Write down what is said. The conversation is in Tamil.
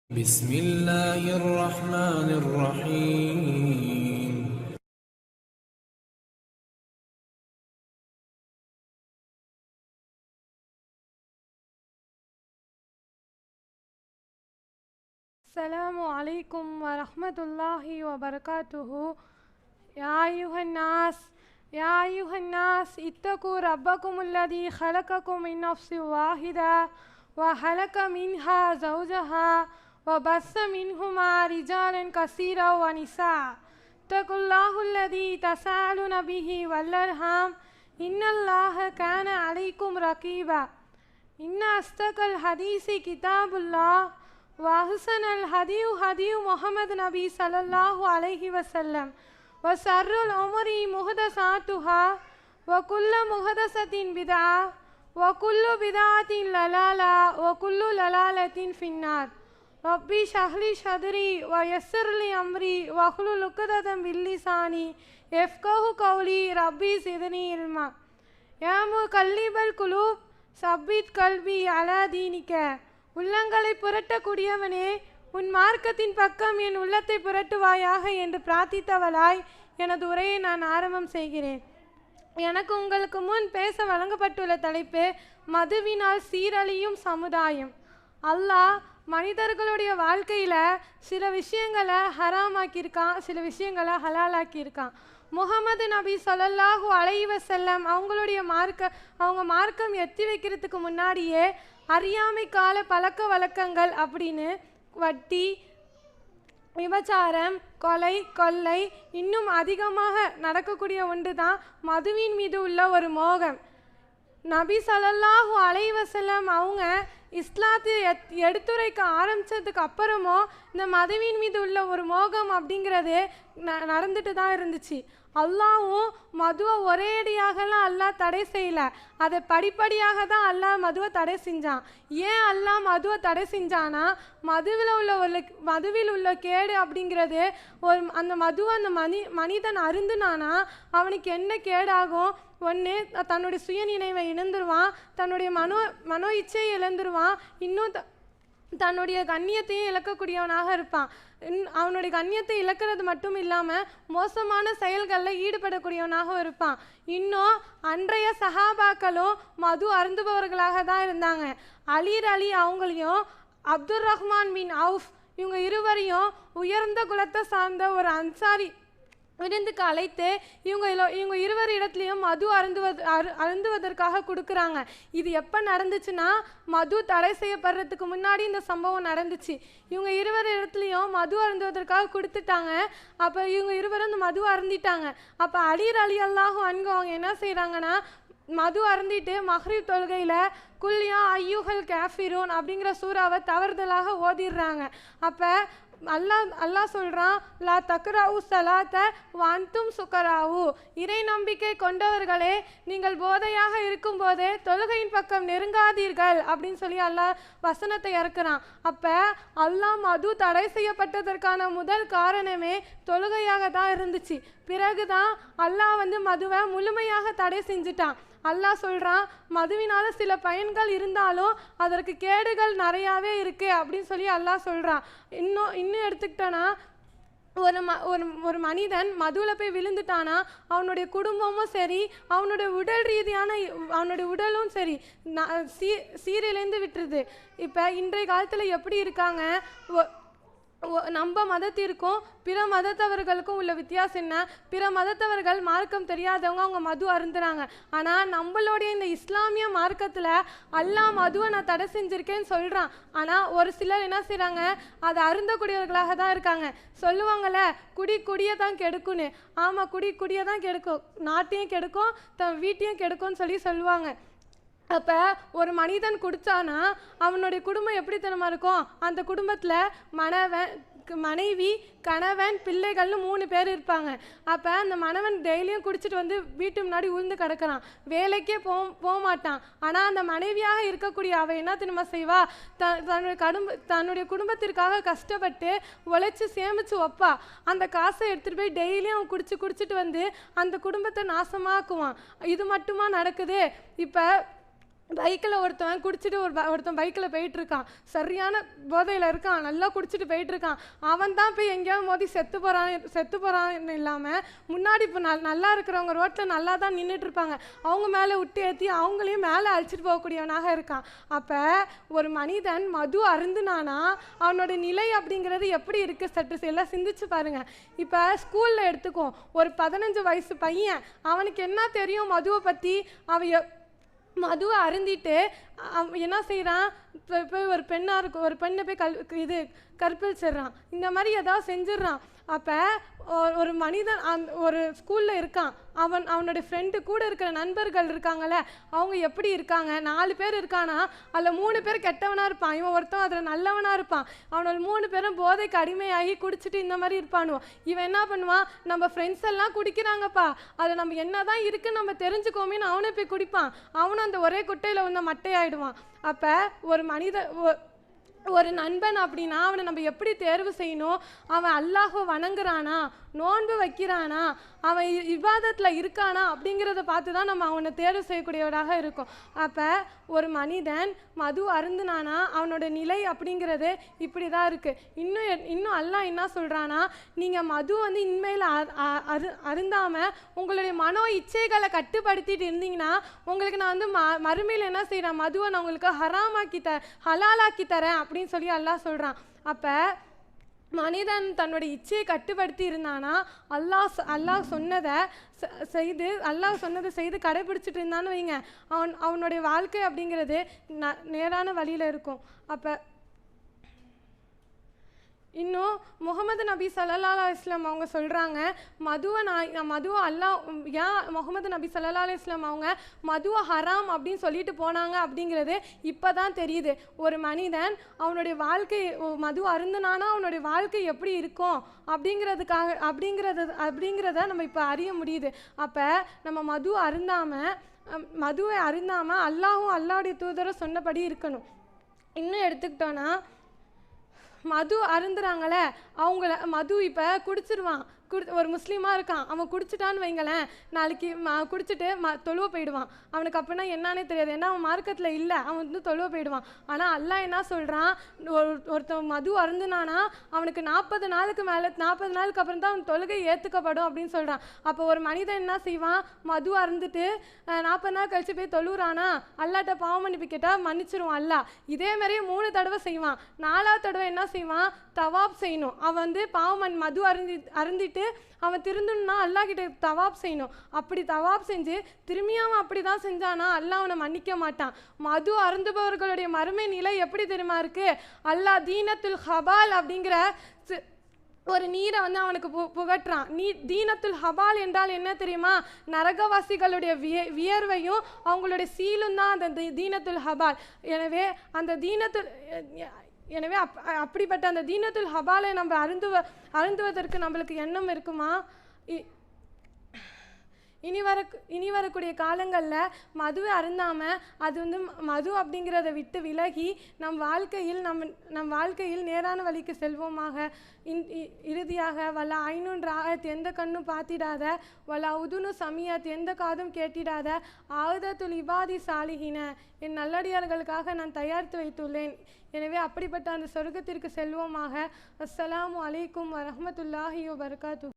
بسم الله الرحمن الرحيم. السلام عليكم ورحمة الله وبركاته. يا أيها الناس اتقوا ربكم الذي خلقكم من نفس واحدة وخلق منها زوجها وبث منهما رجالا كثيرا ونساء. اتقوا الله الذي تساءلون به والأرحام إن الله كان عليكم رقيبا. إن أصدق الحديث كتاب الله وأحسن الهدي هدي محمد نبي صلى الله عليه وسلم وشر الأمور محدثاتها وكل محدثة بدعة وكل بدعة ضلالة وكل ضلالة في النار. ربي اشرح لي صدري ويسر لي أمري واحلل عقدة من لساني يفقهوا قولي. ربي زدني علما. يا مقلب القلوب சப்பீத் கல்வி அலா தீனிக்க. உள்ளங்களை புரட்டக்கூடியவனே, உன் மார்க்கத்தின் பக்கம் என் உள்ளத்தை புரட்டுவாயாக என்று பிரார்த்தித்தவளாய் எனது உரையை நான் ஆரம்பம் செய்கிறேன். எனக்கு உங்களுக்கு முன் பேச வழங்கப்பட்டுள்ள தலைப்பு மதுவினால் சீரழியும் சமுதாயம். அல்லாஹ் மனிதர்களுடைய வாழ்க்கையில் சில விஷயங்களை ஹராமாக்கியிருக்கான், சில விஷயங்களை ஹலாலாக்கியிருக்கான். முகமது நபி ஸல்லல்லாஹு அலைஹி வஸல்லம் அவங்க மார்க்கம் எத்தி வைக்கிறதுக்கு முன்னாடியே அறியாமை கால பழக்க வழக்கங்கள் அப்படின்னு வட்டி, விபச்சாரம், கொலை, கொள்ளை இன்னும் அதிகமாக நடக்கக்கூடிய ஒன்று தான் மதுவின் மீது உள்ள ஒரு மோகம். நபி ஸல்லல்லாஹு அலைஹி வஸல்லம் அவங்க இஸ்லாத்தை எடுத்துரைக்க ஆரம்பித்ததுக்கு அப்புறமும் இந்த மதுவின் மீது உள்ள ஒரு மோகம் அப்படிங்கிறது நடந்துட்டு தான் இருந்துச்சு. அல்லாவும் மதுவை ஒரேடியாகலாம் அல்லாஹ் தடை செய்யலை, அதை படிப்படியாக தான் அல்லாஹ் மதுவை தடை செஞ்சான். ஏன் அல்லாஹ் மதுவை தடை செஞ்சானா, மதுவில் உள்ள கேடு அப்படிங்கிறது அந்த மதுவை அந்த மனிதன் அருந்துனானா அவனுக்கு என்ன கேடாகும்? ஒன்று, தன்னுடைய சுயநினைவை இழந்துருவான், தன்னுடைய மனோ இச்சையை இழந்துருவான், இன்னும் தன்னுடைய கண்ணியத்தையும் இழக்கக்கூடியவனாக இருப்பான். அவனுடைய கண்ணியத்தை இழக்கிறது மட்டும் இல்லாமல் மோசமான செயல்களில் ஈடுபடக்கூடியவனாக இருப்பான். இன்னும் அன்றைய சஹாபாக்களும் மது அருந்துபவர்களாக தான் இருந்தாங்க. அலி அவங்களையும் அப்துர் ரஹ்மான் பின் அவுஃப் இவங்க இருவரையும் உயர்ந்த குலத்தை சார்ந்த ஒரு அன்சாரி விருந்துக்கு அழைத்து இவங்க இருவர் இடத்துலையும் மது அருந்துவதற்காக கொடுக்குறாங்க. இது எப்போ நடந்துச்சுன்னா, மது தடை செய்யப்படுறதுக்கு முன்னாடி இந்த சம்பவம் நடந்துச்சு. இவங்க இருவர் இடத்துலையும் மது அருந்துவதற்காக கொடுத்துட்டாங்க. அப்போ இவங்க இருவரும் அந்த மது அருந்திட்டாங்க. அப்போ அலி அல்லாஹு அன்ஹு அவங்க என்ன செய்கிறாங்கன்னா, மது அருந்திட்டு மஹ்ரிப் தொழுகையில் குல்யா ஐயுஹல் காஃபிரூன் அப்படிங்கிற சூறாவை தவறுதலாக ஓதிடுறாங்க. அப்போ அல்லாஹ் சொல்கிறான், லா தக்ராவு சலாத்த வன்தும் சுக்கராவு, இறை நம்பிக்கை கொண்டவர்களே, நீங்கள் போதையாக இருக்கும்போதே தொழுகையின் பக்கம் நெருங்காதீர்கள் அப்படின்னு சொல்லி அல்லாஹ் வசனத்தை இறக்குறான். அப்போ அல்லாஹ் மது தடை செய்யப்பட்டதற்கான முதல் காரணமே தொழுகையாக தான் இருந்துச்சு. பிறகுதான் அல்லாஹ் மதுவை முழுமையாக தடை செஞ்சுட்டான். அல்லாஹ் சொல்கிறான், மதுவினால சில பயன்கள் இருந்தாலும் அதற்கு கேடுகள் நிறையாவே இருக்குது அப்படின்னு சொல்லி அல்லாஹ் சொல்கிறான். இன்னும் எடுத்துக்கிட்டோன்னா, ஒரு மனிதன் மதுவில் போய் விழுந்துட்டானா அவனுடைய குடும்பமும் சரி, அவனுடைய உடல் ரீதியான அவனுடைய உடலும் சரி சீரிழந்து விட்டுருது. இப்போ இன்றைய காலத்தில் எப்படி இருக்காங்க, நம்ம மதத்திற்கும் பிற மதத்தவர்களுக்கும் உள்ள வித்தியாசம் என்ன? பிற மதத்தவர்கள் மார்க்கம் தெரியாதவங்க அவங்க மது அருந்துறாங்க. ஆனால் நம்மளுடைய இந்த இஸ்லாமிய மார்க்கத்தில் அல்லாஹ் மதுவை நான் தடை செஞ்சுருக்கேன்னு சொல்கிறான். ஆனால் ஒரு சிலர் என்ன செய்கிறாங்க, அதை அருந்தக்கூடியவர்களாக தான் இருக்காங்க. சொல்லுவாங்கள்ல, குடியை தான் கெடுக்குன்னு. ஆமாம், குடியை தான் கெடுக்கும், நாட்டையும் கெடுக்கும், தன் வீட்டையும் கெடுக்கும்னு சொல்லுவாங்க. அப்போ ஒரு மனிதன் குடித்தானா அவனுடைய குடும்பம் எப்படி தனமா இருக்கும்? அந்த குடும்பத்தில் மனைவி, கணவன், பிள்ளைகள்னு 3 பேர் இருப்பாங்க. அப்போ அந்த மணவன் டெய்லியும் குடிச்சிட்டு வீட்டு முன்னாடி உளுந்து கிடக்கிறான், வேலைக்கே போக மாட்டான். ஆனால் அந்த மனைவியாக இருக்கக்கூடிய அவள் என்ன தெரியுமா செய்வா? தன்னுடைய குடும்பத்திற்காக கஷ்டப்பட்டு உழைச்சி சேமித்து வைப்பா. அந்த காசை எடுத்துகிட்டு போய் டெய்லியும் அவன் குடிச்சிட்டு அந்த குடும்பத்தை நாசமாக்குவான். இது மட்டுமா நடக்குது? இப்போ பைக்கில் ஒருத்தன் குடிச்சிட்டு ஒருத்தன் பைக்கில் போயிட்டுருக்கான், சரியான போதையில் இருக்கான், நல்லா குடிச்சிட்டு போயிட்டுருக்கான். அவன் தான் போய் எங்கேயாவது மோதி செத்து போகிறான்னு இல்லாமல் முன்னாடி இப்போ நல்லா இருக்கிறவங்க ரோட்டில் நல்லா தான் நின்றுட்டுருப்பாங்க, அவங்க மேலே விட்டு ஏற்றி அவங்களையும் மேலே அழைச்சிட்டு போகக்கூடியவனாக இருக்கான். அப்போ ஒரு மனிதன் மது அருந்துனானா அவனோட நிலை அப்படிங்கிறது எப்படி இருக்குது சற்று எல்லாம் சிந்திச்சு பாருங்கள். இப்போ ஸ்கூலில் எடுத்துக்கோ, ஒரு 15 வயசு பையன், அவனுக்கு என்ன தெரியும் மதுவை பற்றி? அவன் மதுவை அருந்திட்டு என்ன செய்கிறான்? போய் ஒரு பெண்ணை போய் கற்பழிச்சிடுறான், இந்த மாதிரி ஏதாவது செஞ்சிடறான். அப்போ ஒரு மனிதன் ஒரு ஸ்கூலில் இருக்கான், அவனுடைய ஃப்ரெண்டு கூட இருக்கிற நண்பர்கள் இருக்காங்கள்ல, அவங்க எப்படி இருக்காங்க? 4 பேர் இருக்கானா, அதில் 3 பேர் கெட்டவனாக இருப்பான், இவன் ஒருத்தன் அதில் நல்லவனாக இருப்பான். அவனோட 3 பேரும் போதைக்கு அடிமையாகி குடிச்சிட்டு இந்த மாதிரி இருப்பானுவான். இவன் என்ன பண்ணுவான்? நம்ம ஃப்ரெண்ட்ஸ் எல்லாம் குடிக்கிறாங்கப்பா, அதில் நம்ம என்ன தான் இருக்குன்னு நம்ம தெரிஞ்சுக்கோமேன்னு அவனை போய் குடிப்பான். அவனும் அந்த ஒரே குட்டையில் வந்து மட்டையாயிடுவான். அப்போ ஒரு நண்பன் அப்படின்னா அவனை நம்ம எப்படி தேர்வு செய்யணும்? அவன் அல்லாஹ்வை வணங்குறானா, நோன்பு வைக்கிறானா, அவன் இபாதத்தில் இருக்கானா அப்படிங்கிறத பார்த்து தான் நம்ம அவனை தேர்வு செய்யக்கூடியவராக இருக்கும். அப்போ ஒரு மனிதன் மது அருந்துனானா அவனோட நிலை அப்படிங்கிறது இப்படி தான் இருக்குது. இன்னும் அல்லாஹ் என்ன சொல்கிறானா, நீங்கள் மது வந்து இனிமேல் அருந்தாமல் உங்களுடைய மனோ இச்சைகளை கட்டுப்படுத்திட்டு இருந்தீங்கன்னா உங்களுக்கு நான் வந்து மறுமையில் என்ன செய்கிறேன்? மதுவை நான் உங்களுக்கு ஹலாலாக்கி தரேன் அப்படின்னு சொல்லி அல்லாஹ் சொல்கிறான். அப்போ மனிதன் தன்னுடைய இச்சையை கட்டுப்படுத்தி இருந்தானா அல்லாஹ் சொன்னதை செய்து கடைபிடிச்சிட்டு இருந்தான்னு வைங்க, அவனுடைய வாழ்க்கை அப்படிங்கிறது நேரான வழியில் இருக்கும். அப்போ இன்னும் முகமது நபி ஸல்லல்லாஹு அலைஹி வஸல்லம் அவங்க சொல்கிறாங்க, மதுவை அல்லாஹ் ஏன் முகமது நபி ஸல்லல்லாஹு அலைஹி வஸல்லம் அவங்க மதுவை ஹராம் அப்படின்னு சொல்லிட்டு போனாங்க அப்படிங்கிறது இப்போ தான் தெரியுது. ஒரு மனிதன் அவனுடைய வாழ்க்கை மது அருந்தினானா அவனுடைய வாழ்க்கை எப்படி இருக்கும் அப்படிங்கிறத நம்ம இப்போ அறிய முடியுது. அப்போ நம்ம மதுவை அருந்தாமல் அல்லாஹும் அல்லாஹ்வுடைய தூதரும் சொன்னபடி இருக்கணும். இன்னும் எடுத்துக்கிட்டோன்னா, மது அருந்துறாங்களே மது இப்போ குடிச்சிருவான், ஒரு முஸ்லீமாக இருக்கான், அவன் குடிச்சிட்டான்னு வைங்களேன், நாளைக்கு குடிச்சிட்டு தொழுவ போயிடுவான். அவனுக்கு அப்படின்னா என்னன்னே தெரியாது, ஏன்னா அவன் மார்க்கத்தில் இல்லை, அவன் வந்து தொழுவ போயிடுவான். ஆனால் அல்லாஹ் என்ன சொல்கிறான்? ஒருத்தன் மது அருந்துனானா அவனுக்கு 40 நாளுக்கு அப்புறம் தான் அவன் தொழுகை ஏற்றுக்கப்படும் அப்படின்னு சொல்கிறான். அப்போ ஒரு மனிதன் என்ன செய்வான்? மது அருந்துட்டு 40 நாள் கழிச்சு போய் தொழுறானா, அல்லாட்ட பாவம் மன்னிப்பு கேட்டால் மன்னிச்சிருவான் அல்லாஹ். இதே மாதிரியே 3 தடவை செய்வான். 4ஆவது தடவை என்ன செய்வான்? தவாப் செய்யணும். அவன் வந்து மது அருந்திட்டு அவன் திருந்தணும்னா அல்லாஹ் கிட்ட தவாப் செய்யணும். அப்படி தவாப் செஞ்சு திரும்பியும் அவன் அப்படி தான் செஞ்சானா அல்லாஹ் அவனை மன்னிக்க மாட்டான். மது அருந்துபவர்களுடைய மறுமை நிலை எப்படி தெரியுமா இருக்கு? அல்லாஹ் தீனத்துல் ஹபால் அப்படிங்கிற ஒரு நீரை வந்து அவனுக்கு புகட்டுறான். தீனத்துல் ஹபால் என்றால் என்ன தெரியுமா? நரகவாசிகளுடைய வியர்வையும் அவங்களுடைய சீலும் தான் அந்த தீனத்துல் ஹபால். எனவே அப்படிப்பட்ட அந்த தீனத்துல் ஹபாலை நம்ம அருந்துவதற்கு நம்மளுக்கு எண்ணம் இருக்குமா? இனி வரக்கூடிய காலங்களில் மதுவை அருந்தாமல் அது வந்து மது அப்படிங்கிறத விட்டு விலகி நம் வாழ்க்கையில் நேரான வழிக்கு செல்வோமாக. இறுதியாக வல ஐநூன்றாக எந்த கண்ணும் பார்த்திடாத, வல உதுனு சமியாத் எந்த காதும் கேட்டிடாத ஆயுதத்துல் இபாதி சாலிஹின என் நல்லடியார்களுக்காக நான் தயாரித்து வைத்துள்ளேன். எனவே அப்படிப்பட்ட அந்த சொர்க்கத்திற்கு செல்வோமாக. அஸ்ஸலாமு அலைக்கும் வரஹ்மத்துல்லாஹி வபரகாத்துஹு.